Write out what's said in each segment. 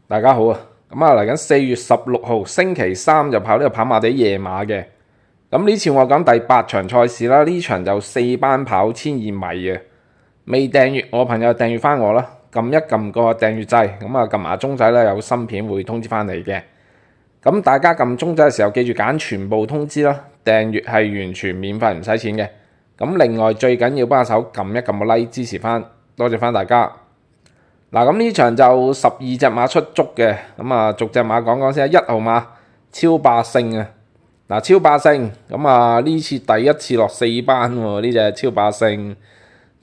大家好啊！嚟緊4月16號星期三就跑呢個跑馬地夜馬嘅。呢次我講第8場賽事啦，呢場就4班跑1200米嘅。未訂閱我朋友訂閱翻我啦，撳一撳個訂閱掣，撳埋鐘仔咧，有新片會通知翻你嘅。大家撳鐘仔嘅時候記住揀全部通知啦，訂閱係完全免費唔使錢嘅。另外最緊要幫手撳一撳個 like 支持翻，多謝翻大家。咁呢場就12隻馬出足嘅，逐隻馬講講先。1號馬超霸勝啊！超霸勝呢次第一次落4班喎，呢隻超霸勝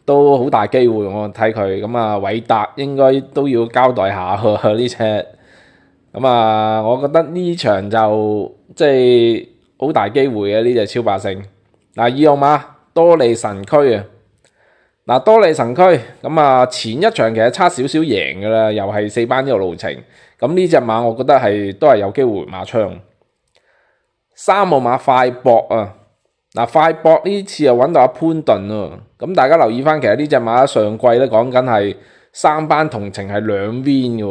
都好大機會，我睇佢韋達應該都要交代下喎呢隻。我覺得呢場就即係好大機會嘅呢隻超霸勝。2號馬多利神區啊！多利神區前一場其實差少少贏㗎啦，又係4班呢個路程。呢隻馬我覺得都係有機會馬槍。3號馬快搏啊！快搏呢次又揾到阿潘頓喎。大家留意翻，其實呢隻馬上季咧講緊係3班同程係2 win 嘅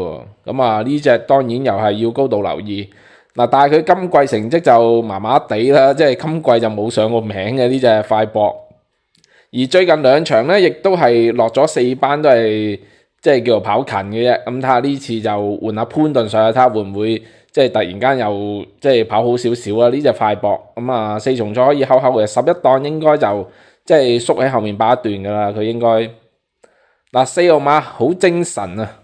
喎。呢隻當然又係要高度留意。但係佢今季成績就麻麻地啦，即係今季就冇上過名嘅呢隻快搏。而最近2場咧，亦都係落咗4班，都係即係叫做跑近嘅啫。睇下呢次就換下潘頓上去，睇下會唔會即係突然間又即係跑好少少啊？呢隻快搏4重賽可以睺睺嘅11檔應該就即係縮喺後面擺一段噶啦，佢應該。4號馬好精神啊！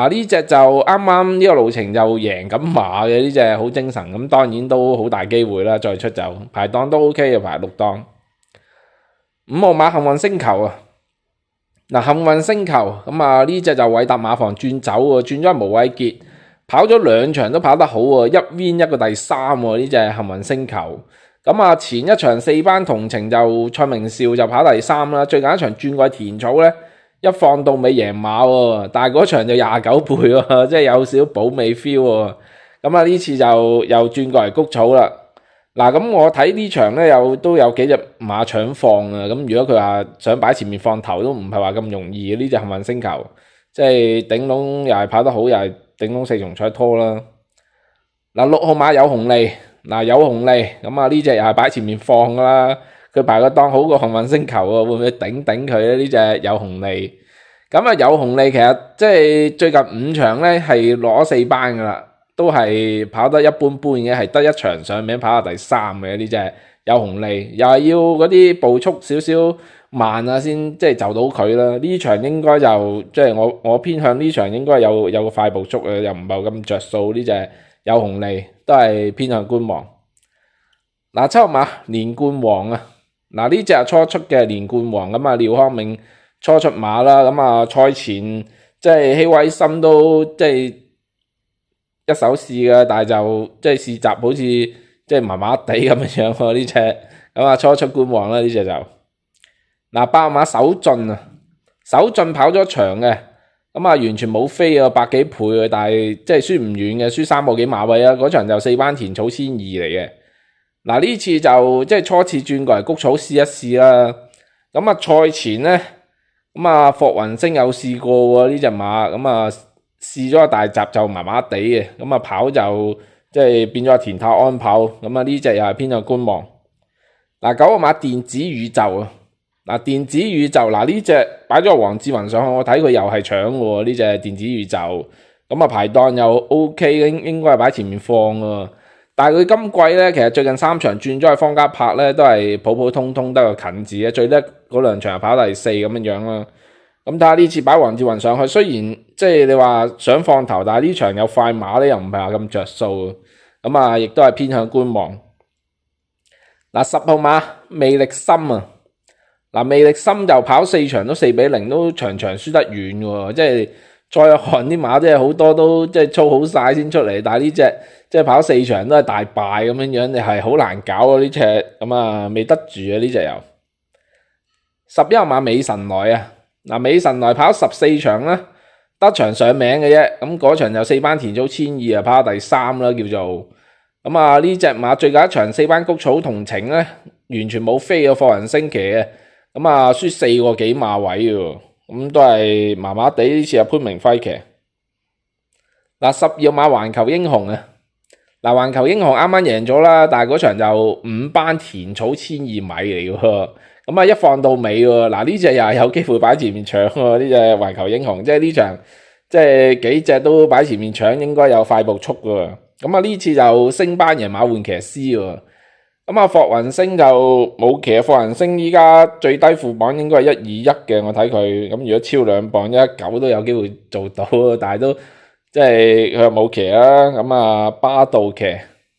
呢隻就啱啱呢個路程就贏緊馬嘅，呢隻好精神，當然都好大機會啦，再出走排檔都 OK 嘅，排6檔。5號馬幸運星球啊！幸運星球呢隻就韋達馬房轉走喎，轉咗係無畏傑，跑咗2場都跑得好喎，1 win 1個第3喎，呢隻幸運星球。前一場4班同程就蔡明紹就跑第3啦，最近一場轉過田草咧，一放到尾贏馬喎，但係嗰場就29倍喎，即係有少少保尾 feel 喎。呢次就又轉過嚟谷草啦。我睇呢場咧都有幾隻馬搶放啊！如果佢話想擺前面放頭都唔係話咁容易嘅，呢隻幸運星球，即係頂籠又係跑得好，又係頂籠4重彩拖啦。6號馬有紅利，有紅利呢隻又係擺前面放噶啦，佢排個檔好過幸運星球啊，會唔會頂佢咧？呢隻有紅利，有紅利其實即係最近5場咧係攞4班噶啦。都係跑得一般般嘅，係得1場上名跑下第3嘅，呢隻有紅利，又係要嗰啲步速少少慢啊先即係就到佢啦。呢場應該就即係我偏向呢場應該有個快步速啊，又唔係咁着數。呢隻有紅利都係偏向觀望。7號馬連冠王啊！呢隻係初出嘅連冠王廖康銘初出馬啦。賽前即係希威森都即係一手試嘅，但係就即係試閘好似即係麻麻地咁樣喎呢隻。初出觀望啦呢隻就。8號馬首進啊！首進跑咗場嘅，完全冇飛啊，100幾倍嘅，但係即係輸唔遠嘅，輸3個幾馬位啊。嗰場就4班田草1200嚟嘅。呢次就即係初次轉過嚟谷草試一試啦。賽前咧霍雲星有試過喎呢隻馬，試咗個大閘就麻麻地嘅，跑就即係變咗田泰安跑，呢隻又係偏向觀望。9號馬電子宇宙啊！電子宇宙呢隻擺咗個黃志雲上去，我睇佢又係搶喎呢隻電子宇宙，排檔又 OK， 應該係擺前面放喎。但係佢今季咧，其實最近3場轉咗去方家柏咧，都係普普通通得個近字嘅，最叻嗰2場跑第4咁樣啦。睇下呢次擺黃志雲上去，雖然即係你話想放頭，但係呢場有快馬咧，又唔係話咁着數，亦都係偏向觀望。10號馬魅力深啊！魅力深就跑4場都4-0，都場場輸得遠喎，即係再看啲馬即係好多都即係操好晒先出嚟，但係呢隻即係跑4場都係大敗咁樣，你係好難搞啊呢隻，未得住啊呢隻又。11號馬美神來啊！美神來跑14場啦，得場上名嘅啫，嗰場就4班田草1200啊，跑第3啦叫做。呢隻馬最近一場4班谷草同程咧，完全冇飛嘅貨人升騎嘅，輸4個幾馬位嘅，都係麻麻地。呢次係潘明輝騎。12號馬環球英雄啊，環球英雄啱啱贏咗啦，但係嗰場就5班田草1200米嚟嘅，咁啊一放到尾喎，呢隻又係有機會擺前面搶喎，呢隻環球英雄，即係呢場即係幾隻都擺前面搶，應該有快步速嘅，咁啊呢次就升班贏馬換騎師喎，咁啊霍雲星就冇騎，霍雲星依家最低副磅應該係121嘅，我睇佢，咁如果超2磅119都有機會做到，但係都即係佢又冇騎啦，咁啊巴道騎，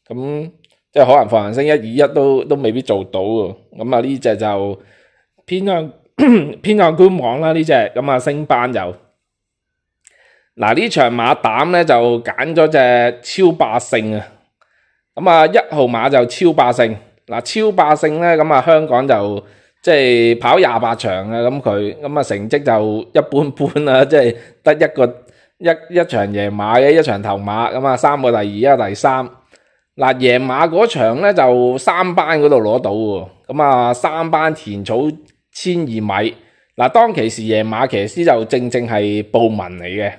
咁即係可能霍雲星121都未必做到喎，咁啊呢隻就偏向觀望啦呢隻，咁啊升班就呢場馬膽咧就揀咗隻超霸勝啊，咁啊1號馬就超霸勝，超霸勝咧咁啊香港就即係跑28場啊，咁啊成績就一般般啦，即係得一場贏馬嘅，一場頭馬，咁啊3個第2，一個第3。贏馬嗰場咧就3班嗰度攞到喎，咁啊3班田草1200米。當其時贏馬騎師就正係布文嚟嘅。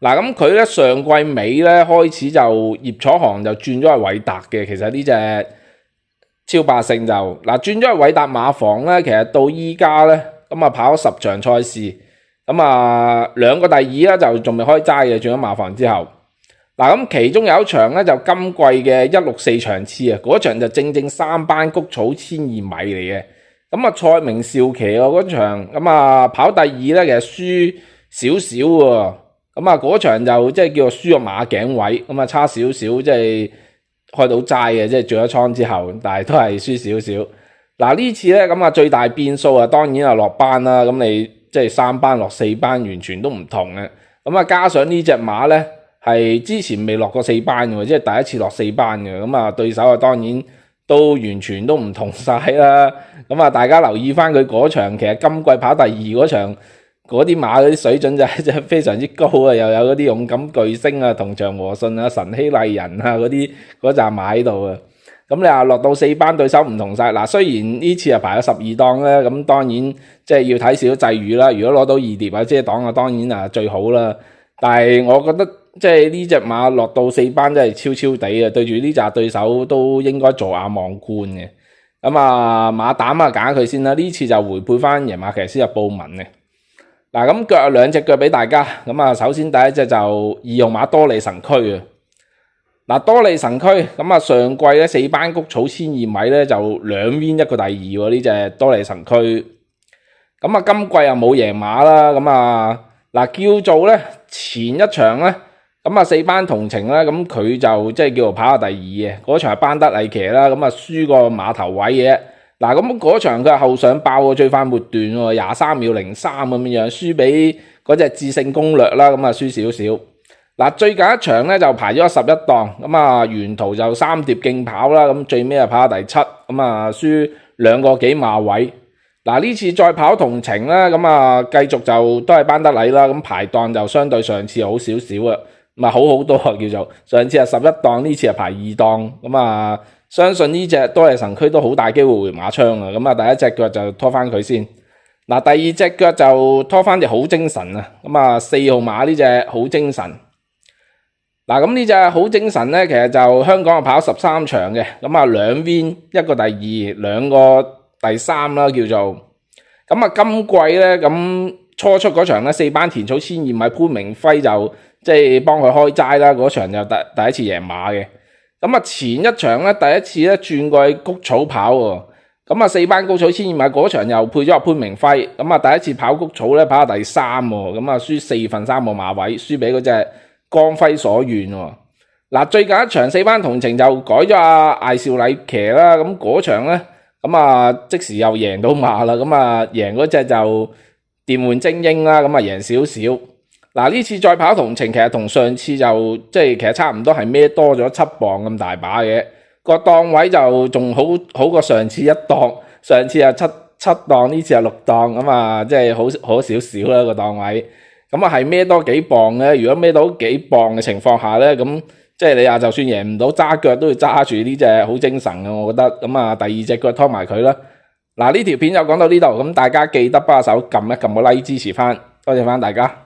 咁佢咧上季尾咧開始就葉楚航就轉咗去偉達嘅，其實呢隻超霸勝就轉咗去偉達馬房咧，其實到依家咧咁啊跑咗10場賽事。咁啊2個第2啦，就仲未開齋嘅，轉咗馬房之後，咁其中有一場咧就今季嘅164場次啊，嗰場就正3班谷草1200米嚟嘅，咁啊蔡明少騎喎嗰場，咁啊跑第2咧其實輸少少喎，咁啊嗰場就即係叫做輸咗馬頸位，咁啊差少少，即係開到齋嘅，即係做咗倉之後，但係都係輸少少。呢次咧咁啊最大變數啊，當然係落班啦，咁你即係3班落4班完全都唔同嘅，咁啊加上呢隻馬咧係之前未落過4班嘅，即係第一次落4班嘅，咁啊對手啊當然都完全都唔同晒啦，咁啊大家留意翻佢嗰場，其實今季跑第2嗰場嗰啲馬嗰啲水準就係非常之高啊，又有嗰啲勇敢巨星啊、同場和順啊、神希麗人啊嗰扎馬喺度啊。咁你話落到4班對手唔同晒，雖然呢次係排咗12檔咧，咁當然即係要睇少際遇啦。如果攞到2碟或者檔啊，當然啊最好啦。但係我覺得即係呢隻馬落到4班真係超超地啊，對住呢扎對手都應該做下望冠嘅。咁啊馬膽啊揀佢先啦，呢次就回配翻贏馬騎師入布文嘅。咁腳有2隻腳俾大家，咁啊首先第一隻就2號馬多利神區啊。多利神區咁啊上季咧4班谷草1200米咧就2 win 1個第2喎，呢隻多利神區。咁啊今季又冇贏馬啦，咁啊叫做咧前一場咧咁啊4班同程咧，咁佢就即係叫做跑下第2嘅，嗰場係班德麗騎啦，咁啊輸個馬頭位嘅。咁嗰場佢係後上爆個最快末段喎，23秒03咁樣，輸俾嗰隻智勝攻略啦，咁啊輸少少。最近一場咧就排咗11檔，咁啊沿途就3碟競跑啦，咁最尾啊跑到第7，咁啊輸2個幾馬位。呢次再跑同程咧，咁啊繼續就都係班德禮啦，咁排檔就相對上次好少少啊，咁啊好好多啊，叫做上次係11檔，呢次係排2檔，咁啊相信呢隻多利神區都好大機會回馬槍啊，咁啊第一隻腳就拖翻佢先。第二隻腳就拖翻隻好精神啊，咁啊4號馬呢隻好精神。咁呢隻好精神咧，其實就香港跑13場嘅，咁啊2 win 1個第2，2個第3啦叫做。咁啊今季咧咁初出嗰場咧4班田草1200米，潘明輝就即係幫佢開齋啦，嗰場就第一次贏馬嘅。咁啊前一場咧第一次咧轉過去谷草跑喎，咁啊4班谷草1200米嗰場又配咗潘明輝，咁啊第一次跑谷草咧跑到第3喎，咁啊輸4/3個馬位，輸俾嗰隻光輝所願喎。最近一場4班同程就改咗艾少禮騎啦，咁嗰場咧咁啊即時又贏到馬啦，咁啊贏嗰隻就電玩精英啦，咁啊贏少少。呢次再跑同程，其實同上次就即係其實差唔多係孭多咗7磅咁大把嘅，個檔位就仲好過上次1檔，上次係七檔，呢次係6檔，咁啊即係好少少啦個檔位。咁啊係孭多幾磅嘅，如果孭到幾磅嘅情況下咧，咁即係你就算贏唔到揸腳都要揸住呢隻好精神嘅，我覺得。咁啊第2隻腳拖埋佢啦。呢條片就講到呢度，咁大家記得幫手撳一撳個 like 支持翻，多謝翻大家。